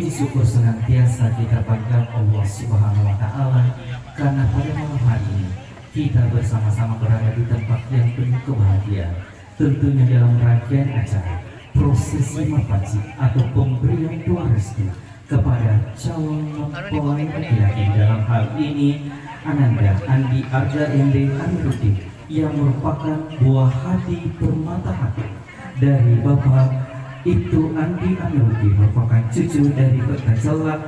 puji syukur senantiasa kita panjatkan Allah Subhanahu wa Ta'ala, karena pada malam hari ini kita bersama-sama berada di tempat yang penuh kebahagiaan, tentunya dalam rangkaian acara prosesi merpati atau pemberian doa restu kepada calon mempelai laki-laki. Dalam hal ini Ananda Andi Arga Ende Amiruddin yang merupakan buah hati permata hati dari Bapak itu Andi Amiruddin, merupakan cucu dari Bertajalla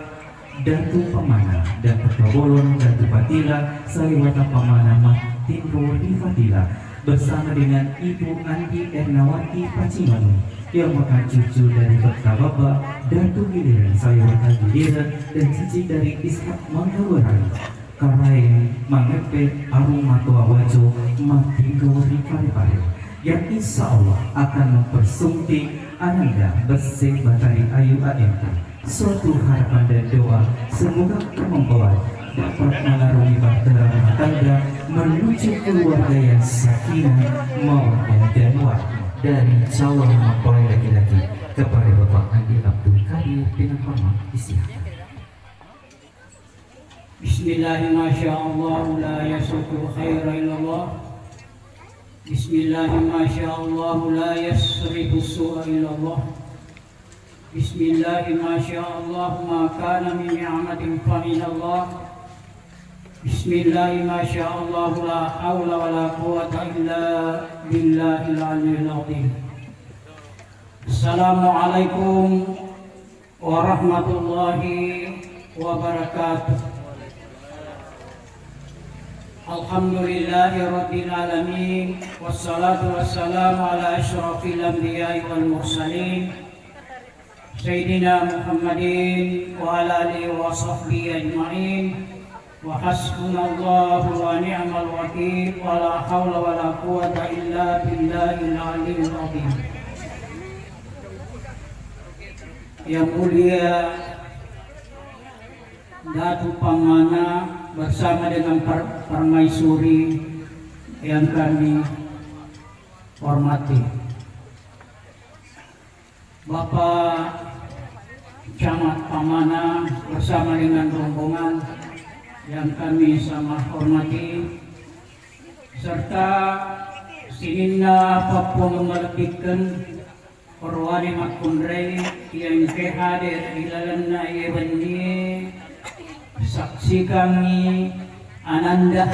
Datu Pamana dan Pertobolon Datu Fatila Saliwata Pamana Martin Rodi Fatila, bersama dengan Ibu Andi Ernawati Pacimanu yang merupakan cucu dari Bertababa Datu Giliran Saliwata Giliran dan cici dari Ishak Manggawaran Karaeng Mangepe Arumatua Wajo Martin Rodi Parepare, yang insya Allah akan mempersunting Ananda bersih Batari Ayu AMK. Suatu harapan dan doa semoga mempelai dapat mengarungi bahtera rumah tangga menuju keluarga yang sakinah, mawaddah dan warahmah. Dari calon mempelai laki-laki kepada Bapak Andi Abdul Kadir dengan hormat disilakan. Bismillahirrahmanirrahim. La yasuku khaira illallah. Bismillahirrahmanirrahim. La yasrifu su'a illallah. Bismillahirrahmanirrahim. Ma kana min ni'matin fa minallah. Bismillahirrahmanirrahim. La hawla wa la quwwata illa billahil aliyyil azim. Assalamualaikum warahmatullahi wabarakatuh. Alhamdulillahi rabbil alamin, wassalatu wassalamu ala asyrafil anbiya'i wal mursalin Sayyidina Muhammadin wa ala alihi wa sahbihi ajma'in, wa hasbunallahu wa ni'mal wakil, wa la hawla wa la quwwata illa billahil aliyyil azim. Yang mulia Datu Pamana bersama dengan permaisuri yang kami hormati, Bapak Camat Pamana bersama dengan rombongan yang kami sama hormati, serta sinina Papua memerhatikan Perwani Makundrei yang kehadir di dalamnya ini. Saksi kami Ananda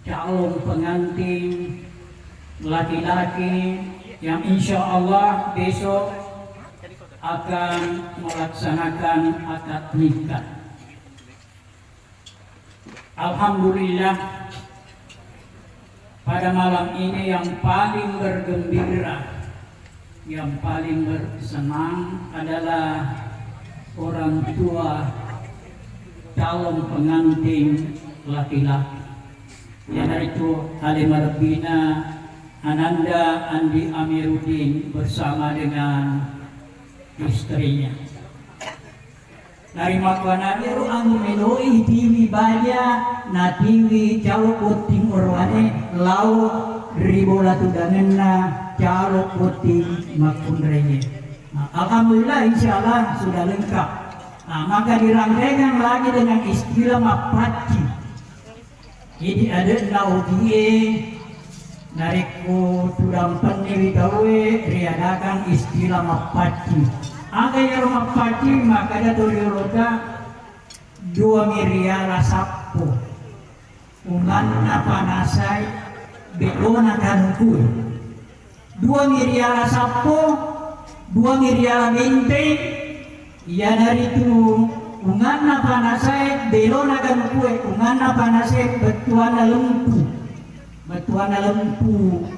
calon pengantin laki-laki yang insya Allah besok akan melaksanakan akad nikah. Alhamdulillah, pada malam ini yang paling bergembira, yang paling bersenang adalah orang tua calon pengantin laki-laki, yaitu Halimah Rabbina Ananda Andi Amiruddin bersama dengan istrinya. Dari makwana biru ang meloi tiwi baya na tiwi calo puting urwane lau ribola tudangenna calo puting makundrenya. Alhamdulillah, insyaallah sudah lengkap. Maka dirangkaikan lagi dengan istilah mapati. Jadi ada naudie nariku tudang peniri gawe riadakan istilah mapati. Aga yang mapati maka ada toliroda dua miriara sapo. Ungan apa nasai belona kanku. Dua miriara sapo, dua miriara bintang. Ya dari itu ungana panasai belona kan kue ungana panasai betuana lempu,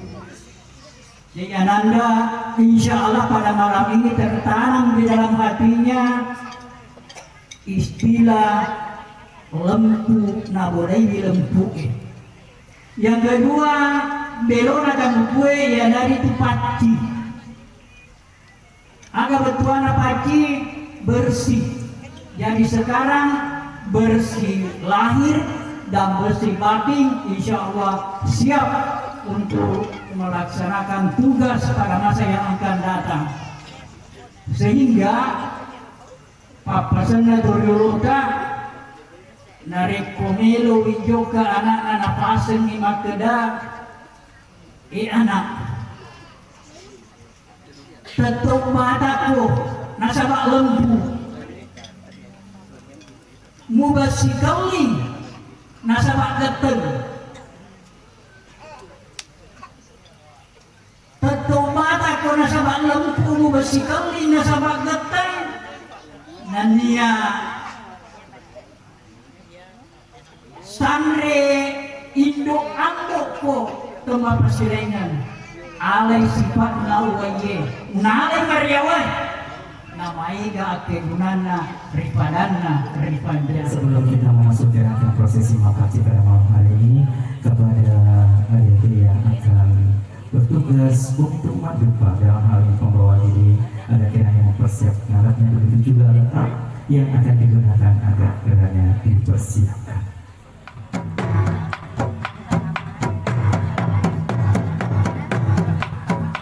jadi Ananda insya Allah pada malam ini tertanam di dalam hatinya istilah lempu nabodai di lempu. Yang kedua belona kan kue ya dari itu paci, agak betuana paci bersih. Jadi sekarang bersih lahir dan bersih batin, insya Allah siap untuk melaksanakan tugas pada masa yang akan datang. Sehingga papasan na duruluta narik kumilu wijo ka anak napasan ni makeda anak tetuk mataku nasabak lembu mubasikali nasabak geteng tetuk mataku nasabak lembu mubasikali nasabak geteng nania sanre induk andokko tema persilengan alai sifat nawaye nalai karyawan namai ga kegunana ripadana ripadana. Sebelum kita memasuki rangkaian prosesi makaci pada malam hari ini, kepada adik-adik yang akan bertugas untuk madupa dalam hal ini pembawa diri, ada kiranya mempersiapkan alatnya, begitu juga alat yang akan digunakan agar kiranya dipersiapkan.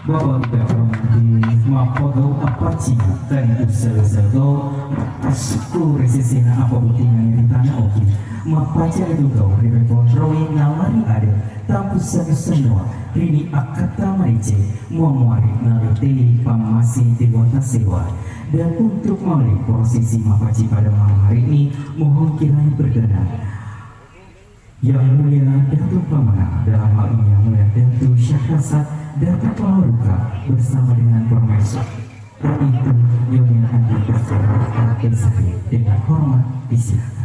Bapak Ibu hormati mapodo apaci dan usel-uselo suku resesina apa buktinya di tanah oki mapaca itu kau repot rowing nalari ada tampus semua rini akata marice muamari nalite pamasi dewata sewa. Dan untuk melalui prosesi mapaci pada malam hari ini mohon kiranya berkenan Yang Mulia Datuk Pamana, dalam hal ini Yang Mulia Datuk Syahrazad Datuk Palaruka bersama dengan Permaisuri itu Nyonya Andi Bersama Al-Kesari dengan hormat disilakan.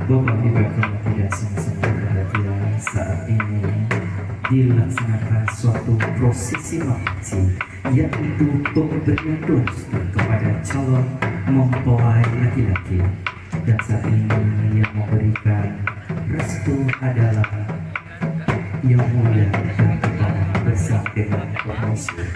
Bapak Ibu yang tidak sama-sama perhatian, saat ini dilaksanakan suatu prosesi mapaci, yaitu pemberian dosa kepada calon mempelai laki-laki. Dan saat ini yang memberikan restu adalah Yang Mulia dan Kepala bersama dengan Permaisuri.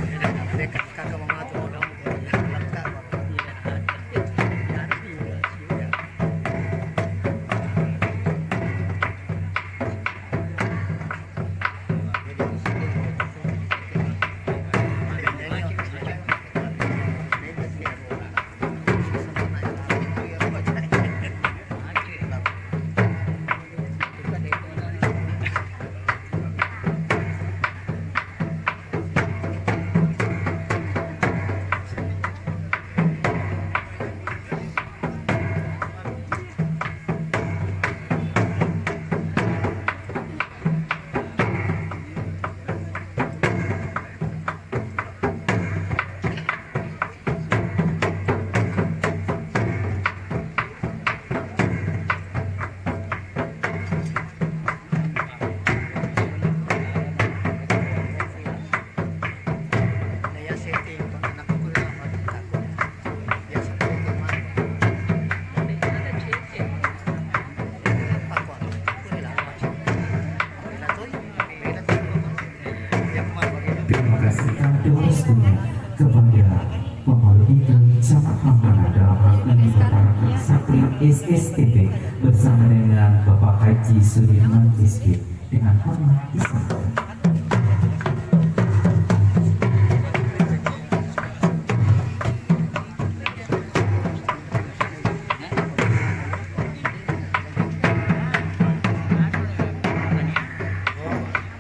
Kepada pemalu itu Camat Hambana dalam hal ini Bapak Satri SSTP bersama dengan Bapak Haji Sudirman Isbit dengan hormat disilakan.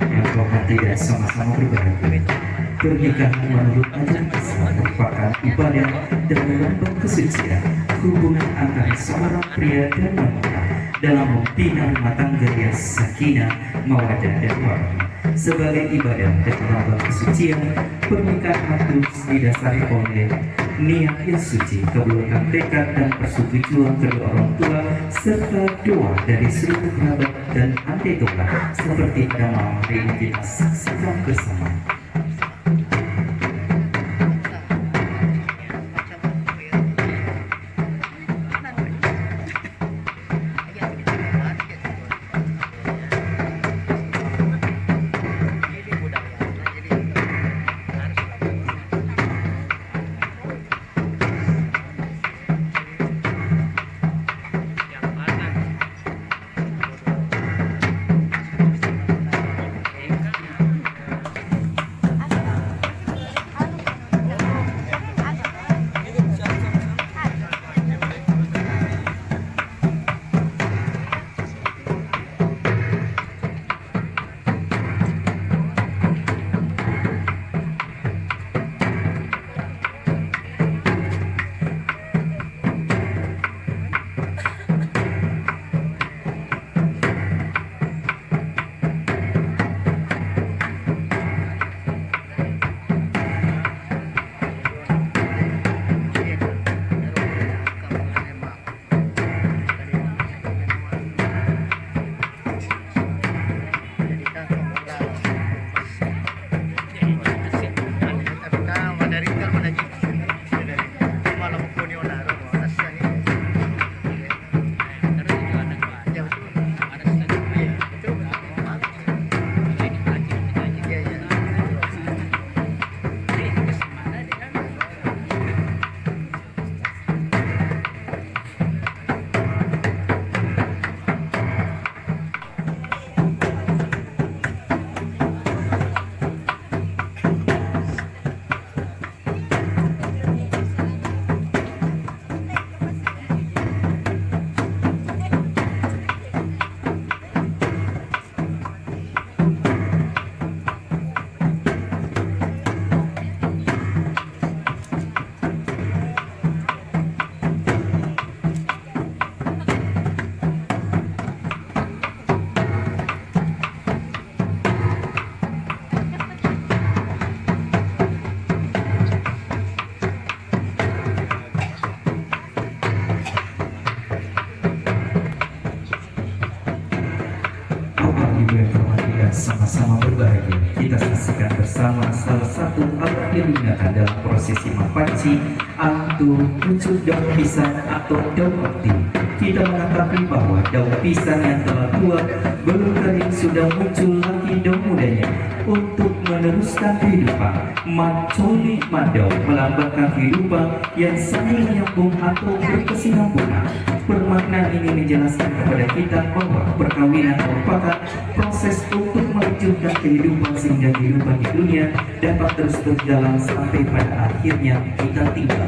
Yang Bapak tidak sama-sama berbagi. Pernikahan menurut ajaran Islam merupakan ibadah dan lambang kesucian hubungan antara seorang pria dan wanita dalam membina rumah tangga yang sakinah, mawaddah dan warahmah. Sebagai ibadah dan lambang kesucian, pernikahan harus didasari oleh niat yang suci, kebulukan tekad dan persetujuan kedua orang tua serta doa dari seluruh kerabat dan andai doa seperti pada malam hari ini kita saksikan bersama. berbahagia, kita saksikan bersama salah satu alat yang digunakan dalam prosesi mapanci, antu pucuk daun pisang atau daun bakti. Kita mengetahui bahwa daun pisang yang telah tua belum kering sudah muncul lagi daun mudanya untuk meneruskan kehidupan. Mancoli mandau melambangkan kehidupan yang saling menyambung atau berkesinambungan. Permakna ini menjelaskan kepada kita bahwa perkawinan merupakan proses untuk melanjutkan kehidupan sehingga kehidupan di dunia dapat terus berjalan sampai pada akhirnya kita tiba.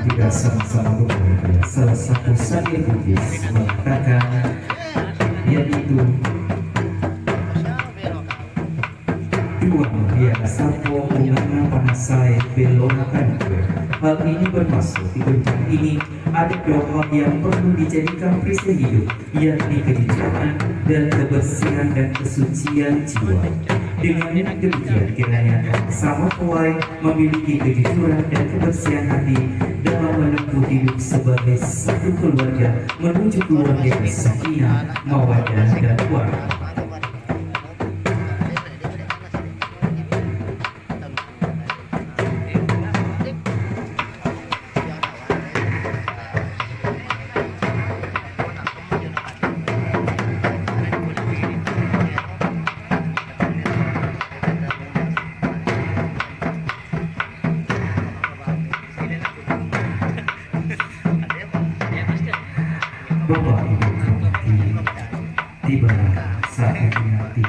Kita sama-sama berbahagia. Salah satu syair Bugis mengatakan, yaitu dua yang sapo ungana panasai belokan. Hal ini bermaksud di bidang ini ada dua hal yang perlu dijadikan prinsip hidup, yakni kejujuran dan kebersihan dan kesucian jiwa. Dengan demikian kiranya sama tuai memiliki kejujuran dan kebersihan hati dalam menempuh hidup sebagai satu keluarga menuju keluarga yang sakinah, mawaddah dan warahmah. Bapak Ibu hormati, tiba saatnya nanti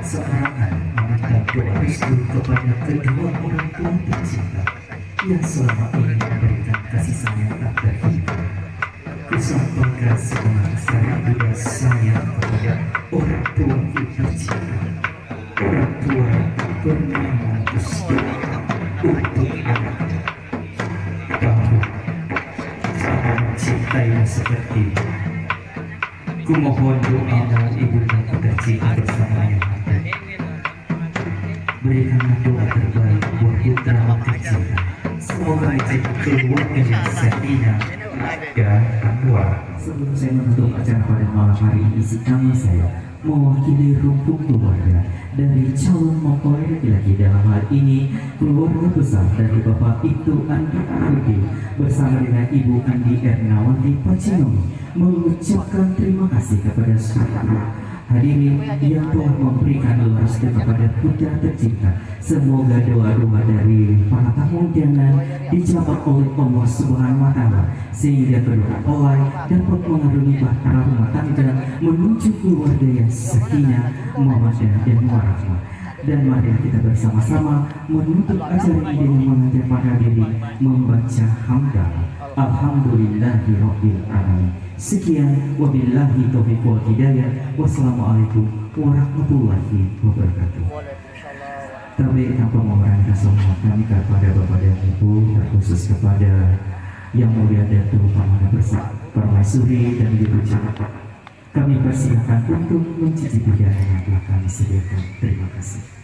seorang anak meminta doa restu kepada kedua orang tua tercinta yang selama ini memberikan kasih sayang tak terhingga. Kusampaikan segala sayang dan sayang kepada orang tua tercinta. Orang tua pernah mengutus doa untuk anaknya. Kamu sangat mencintaimu seperti ini. Kumohon doamu ibunda tercinta bersama ayah anda. Berikanlah doa terbaik buat putra tercinta. Semoga menjadi keluarga yang sakinah dan warahmah. Sebelum saya menutup acara pada malam hari ini, kami saya mewakili rumpun keluarga dari calon mempelai laki-laki, dalam hal ini keluarga besar dari Bapak Ibtu Andi Arudi bersama dengan Ibu Andi Ernawati Pacinomi mengucapkan terima kasih kepada seluruh hadirin yang telah memberikan doa restu kepada putra tercinta. Semoga doa-doa dari para tamu undangan dijawab oleh Allah Subhanahu wa Ta'ala sehingga kedua mempelai dapat mengarungi bahtera rumah tangga menuju keluarga yang sakinah, mawaddah dan warahmah. Dan mari kita bersama-sama menutup acara ini dengan mengajak para hadirin membaca hamdalah. Alhamdulillahirabbil alamin. Sekian, wabillahi taufiq wal hidayah. Wassalamualaikum warahmatullahi wabarakatuh. Tapi tanpa mengurangi semua kami kepada Bapak dan Ibu, terkhusus kepada Yang Mulia Datuk Pamana Permaisuri dan Ibu Jabat, kami persilakan untuk mencicipi hidangan yang telah kami sediakan. Terima kasih.